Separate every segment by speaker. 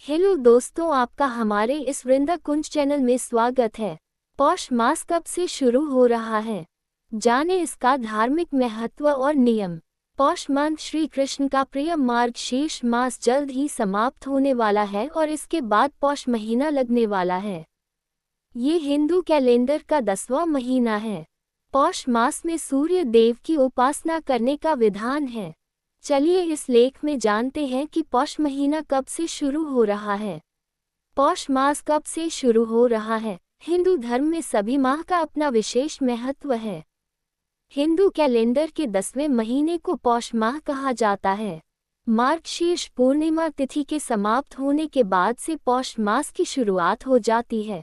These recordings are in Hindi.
Speaker 1: हेलो दोस्तों, आपका हमारे इस वृंदा कुंज चैनल में स्वागत है। पौष मास कब से शुरू हो रहा है, जाने इसका धार्मिक महत्व और नियम। पौष मास श्री कृष्ण का प्रिय मार्गशीर्ष मास जल्द ही समाप्त होने वाला है और इसके बाद पौष महीना लगने वाला है। ये हिंदू कैलेंडर का 10वां महीना है। पौष मास में सूर्य देव की उपासना करने का विधान है। चलिए इस लेख में जानते हैं कि पौष महीना कब से शुरू हो रहा है। पौष मास कब से शुरू हो रहा है। हिंदू धर्म में सभी माह का अपना विशेष महत्व है। हिंदू कैलेंडर के 10वें महीने को पौष माह कहा जाता है। मार्गशीर्ष पूर्णिमा तिथि के समाप्त होने के बाद से पौष मास की शुरुआत हो जाती है।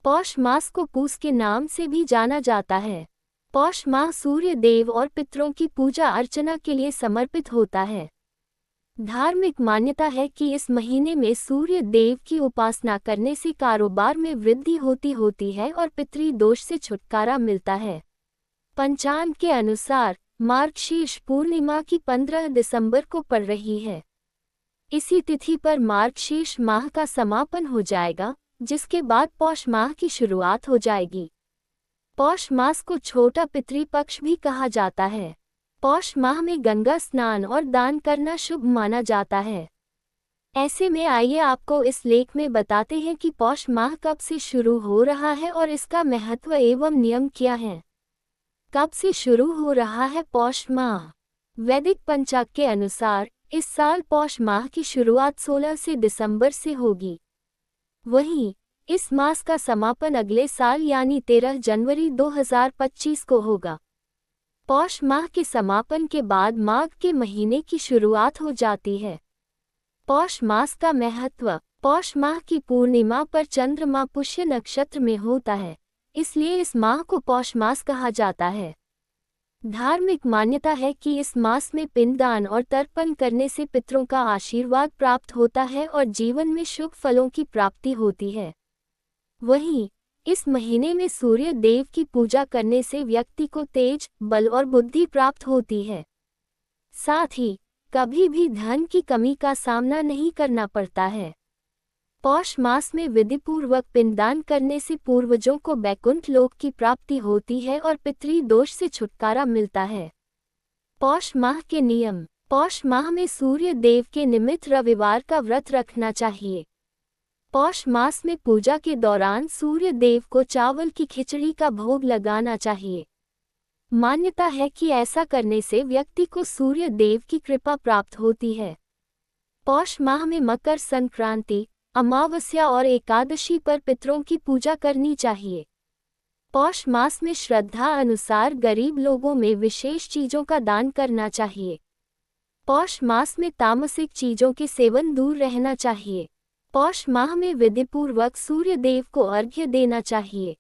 Speaker 1: पौष मास को पूस के नाम से भी जाना जाता है। पौष माह सूर्य देव और पितरों की पूजा अर्चना के लिए समर्पित होता है। धार्मिक मान्यता है कि इस महीने में सूर्य देव की उपासना करने से कारोबार में वृद्धि होती है और पितृ दोष से छुटकारा मिलता है। पंचांग के अनुसार मार्गशीर्ष पूर्णिमा की 15 दिसंबर को पड़ रही है। इसी तिथि पर मार्गशीर्ष माह का समापन हो जाएगा, जिसके बाद पौष माह की शुरुआत हो जाएगी। पौष मास को छोटा पितृपक्ष भी कहा जाता है। पौष माह में गंगा स्नान और दान करना शुभ माना जाता है। ऐसे में आइए आपको इस लेख में बताते हैं कि पौष माह कब से शुरू हो रहा है और इसका महत्व एवं नियम क्या है। कब से शुरू हो रहा है पौष माह। वैदिक पंचांग के अनुसार इस साल पौष माह की शुरुआत 16 से दिसंबर से होगी। वहीं इस मास का समापन अगले साल यानी 13 जनवरी 2025 को होगा। पौष माह के समापन के बाद माघ के महीने की शुरुआत हो जाती है। पौष मास का महत्व। पौष माह की पूर्णिमा पर चंद्रमा पुष्य नक्षत्र में होता है, इसलिए इस माह को पौष मास कहा जाता है। धार्मिक मान्यता है कि इस मास में पिंडदान और तर्पण करने से पितरों का आशीर्वाद प्राप्त होता है और जीवन में शुभ फलों की प्राप्ति होती है। वहीं इस महीने में सूर्य देव की पूजा करने से व्यक्ति को तेज, बल और बुद्धि प्राप्त होती है। साथ ही कभी भी धन की कमी का सामना नहीं करना पड़ता है। पौष मास में विधिपूर्वक पिंडदान करने से पूर्वजों को वैकुंठ लोक की प्राप्ति होती है और पितृ दोष से छुटकारा मिलता है। पौष माह के नियम। पौष माह में सूर्य देव के निमित्त रविवार का व्रत रखना चाहिए। पौष मास में पूजा के दौरान सूर्य देव को चावल की खिचड़ी का भोग लगाना चाहिए। मान्यता है कि ऐसा करने से व्यक्ति को सूर्य देव की कृपा प्राप्त होती है। पौष माह में मकर संक्रांति, अमावस्या और एकादशी पर पितरों की पूजा करनी चाहिए। पौष मास में श्रद्धा अनुसार गरीब लोगों में विशेष चीजों का दान करना चाहिए। पौष मास में तामसिक चीजों के सेवन दूर रहना चाहिए। पौष माह में विधिपूर्वक सूर्य देव को अर्घ्य देना चाहिए।